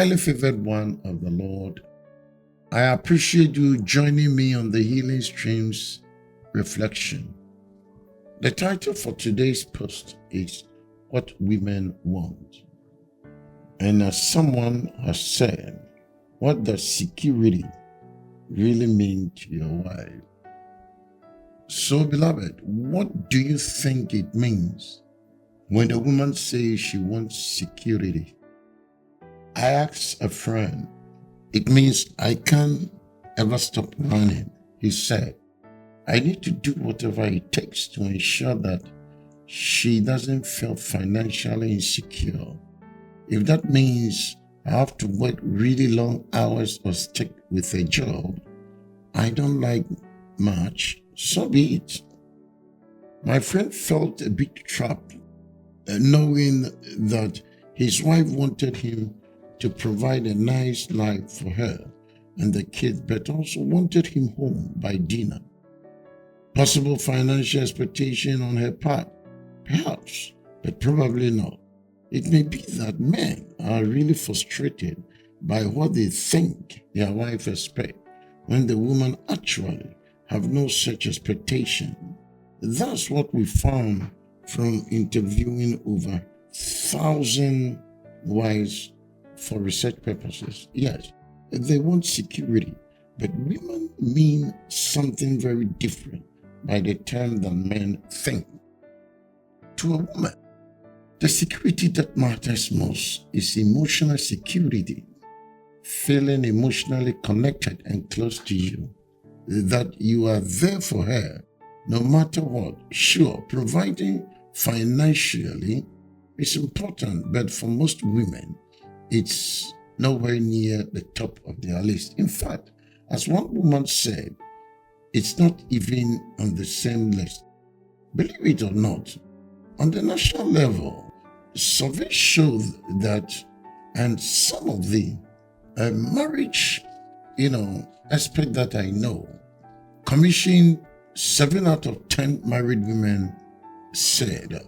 highly favored one of the Lord, I appreciate you joining me on the Healing Streams reflection. The title for today's post is What Women Want. And as someone has said, what does security really mean to your wife? So, beloved, what do you think it means when a woman says she wants security? I asked a friend, it means I can't ever stop running. He said, I need to do whatever it takes to ensure that she doesn't feel financially insecure. If that means I have to work really long hours or stick with a job I don't like much, so be it. My friend felt a bit trapped, knowing that his wife wanted him to provide a nice life for her and the kids, but also wanted him home by dinner. Possible financial expectation on her part, perhaps, but probably not. It may be that men are really frustrated by what they think their wife expects when the woman actually have no such expectation. That's what we found from interviewing over 1,000 wives for research purposes. Yes, they want security, but women mean something very different by the time than men think. To a woman, the security that matters most is emotional security, feeling emotionally connected and close to you, that you are there for her no matter what. Sure, providing financially is important, but for most women, it's nowhere near the top of their list. In fact, as one woman said, it's not even on the same list. Believe it or not, on the national level, surveys show that, and some of the marriage, aspect that I know, commissioned 7 out of 10 married women said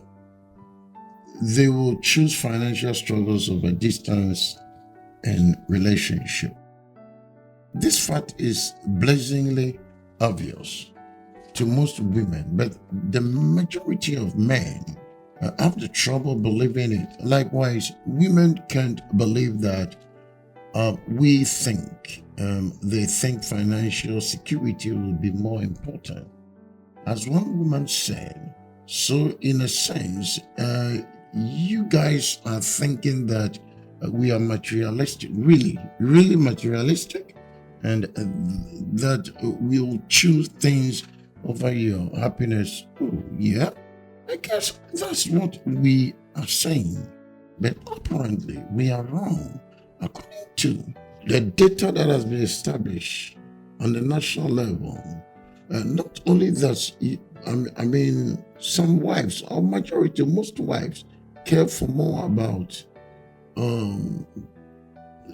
they will choose financial struggles over distance and relationship. This fact is blazingly obvious to most women, but the majority of men have the trouble believing it. Likewise, women can't believe that they think financial security will be more important. As one woman said, so in a sense, you guys are thinking that we are materialistic, really materialistic, and that we will choose things over your happiness. Oh, yeah, I guess that's what we are saying. But apparently, we are wrong. According to the data that has been established on the national level, not only that, some wives, or majority, most wives, care for more about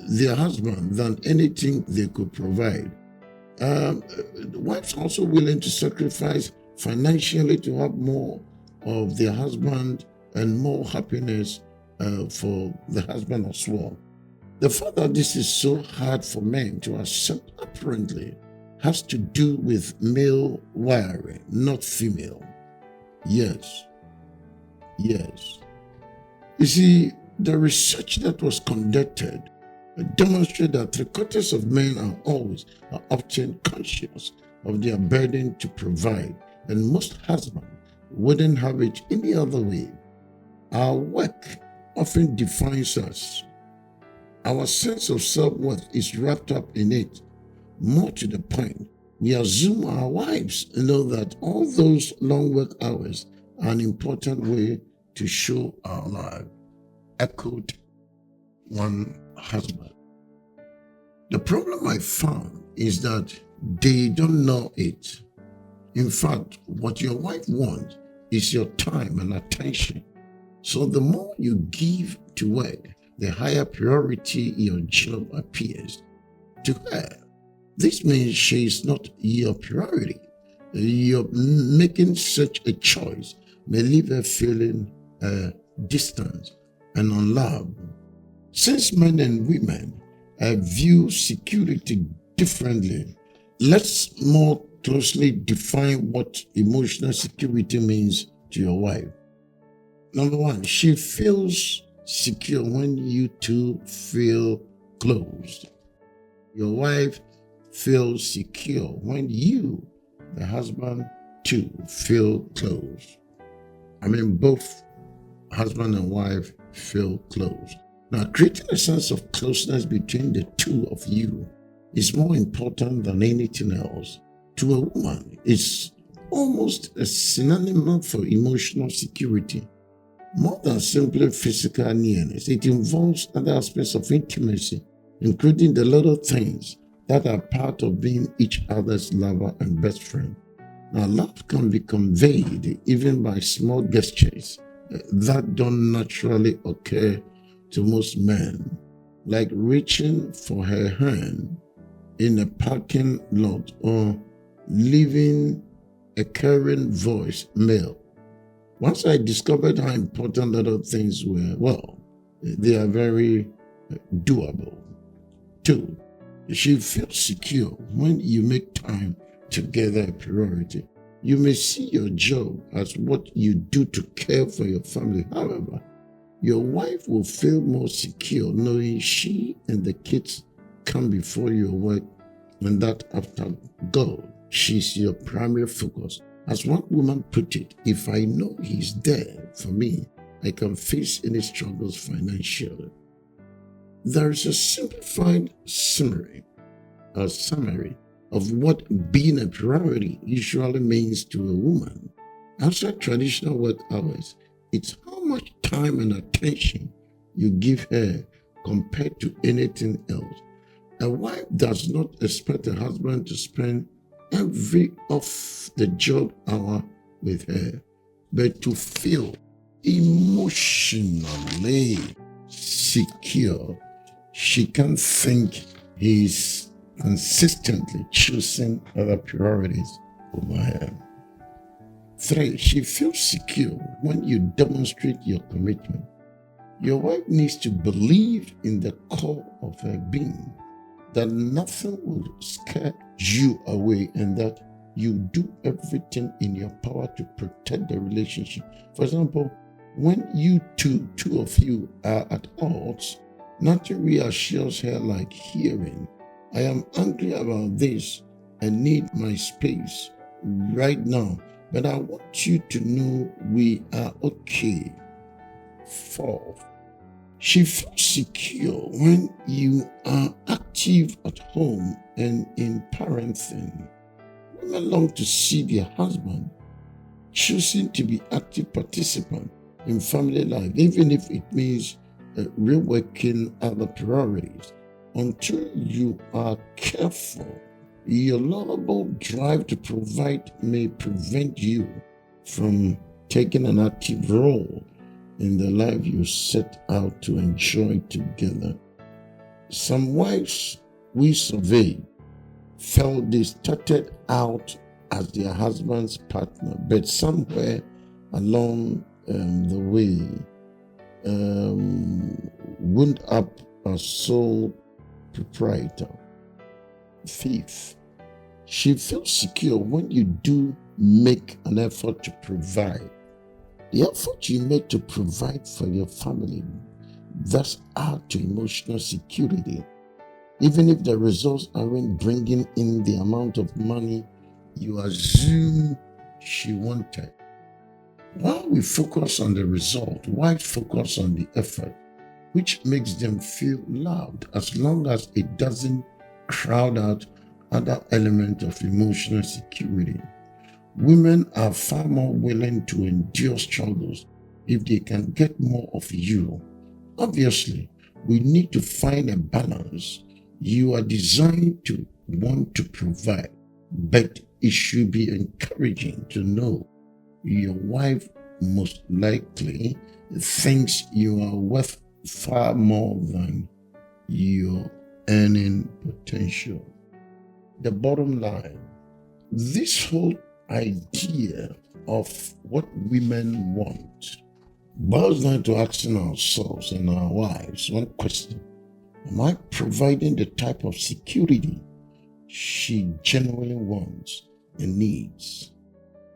their husband than anything they could provide. Wives are also willing to sacrifice financially to have more of their husband and more happiness for the husband as well. The fact that this is so hard for men to accept apparently has to do with male wiring, not female. Yes. You see, the research that was conducted demonstrated that 3/4 of men are often conscious of their burden to provide, and most husbands wouldn't have it any other way. Our work often defines us. Our sense of self-worth is wrapped up in it. More to the point, we assume our wives know that all those long work hours are an important way to show our love, echoed one husband. The problem I found is that they don't know it. In fact, what your wife wants is your time and attention. So the more you give to work, the higher priority your job appears to her. This means she is not your priority. You're making such a choice may leave her feeling distant and unloved. Since men and women view security differently, let's more closely define what emotional security means to your wife. Number one, she feels secure when you two feel close. Your wife feels secure when you, the husband, too, feel close. Both husband and wife feel close. Now, creating a sense of closeness between the two of you is more important than anything else. To a woman, it's almost a synonym for emotional security. More than simply physical nearness, it involves other aspects of intimacy, including the little things that are part of being each other's lover and best friend. Now, love can be conveyed even by small gestures that don't naturally occur to most men, like reaching for her hand in a parking lot or leaving a caring voice mail. Once I discovered how important little things were, they are very doable. 2, she feels secure when you make time together a priority. You may see your job as what you do to care for your family. However, your wife will feel more secure knowing she and the kids come before your work, and that after God, she's your primary focus. As one woman put it, if I know he's there for me, I can face any struggles financially. There is a simplified summary of what being a priority usually means to a woman. Outside traditional work hours, it's how much time and attention you give her compared to anything else. A wife does not expect a husband to spend every off-the-job hour with her, but to feel emotionally secure. She can think he's consistently choosing other priorities over her. 3, she feels secure when you demonstrate your commitment. Your wife needs to believe in the core of her being that nothing will scare you away and that you do everything in your power to protect the relationship. For example, when you two of you are at odds, nothing reassures her like hearing, I am angry about this and need my space right now, but I want you to know we are okay. 4, she feels secure when you are active at home and in parenting. Women long to see their husband choosing to be active participant in family life, even if it means reworking other priorities. Until you are careful, your laudable drive to provide may prevent you from taking an active role in the life you set out to enjoy together. Some wives we surveyed felt they started out as their husband's partner, but somewhere along the way wound up as sole proprietor. 5, she feels secure when you do make an effort to provide. The effort you make to provide for your family thus add to emotional security, even if the results aren't bringing in the amount of money you assume she wanted. While we focus on the result, wives focus on the effort, which makes them feel loved as long as it doesn't crowd out other elements of emotional security. Women are far more willing to endure struggles if they can get more of you. Obviously, we need to find a balance. You are designed to want to provide, but it should be encouraging to know your wife most likely thinks you are worth far more than your earning potential. The bottom line, this whole idea of what women want boils down to asking ourselves and our wives one question: am I providing the type of security she genuinely wants and needs?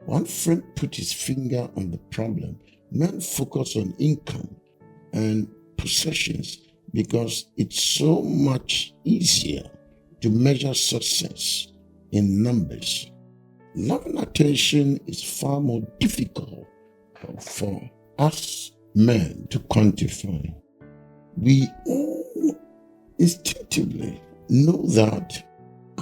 One friend put his finger on the problem. Men focus on income and possessions because it's so much easier to measure success in numbers. Love and attention is far more difficult for us men to quantify. We all instinctively know that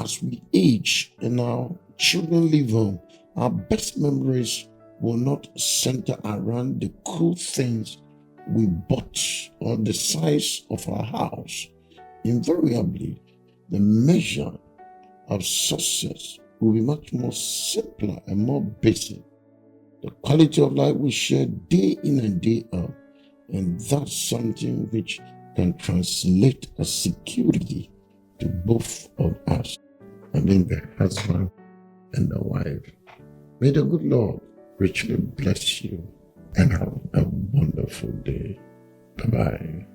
as we age and our children leave home, our best memories will not center around the cool things we bought or the size of our house. Invariably, the measure of success will be much more simpler and more basic. The quality of life we share day in and day out, and that's something which can translate as security to both of us. I mean, the husband and the wife. May the good Lord richly bless you and have a wonderful day. Bye-bye.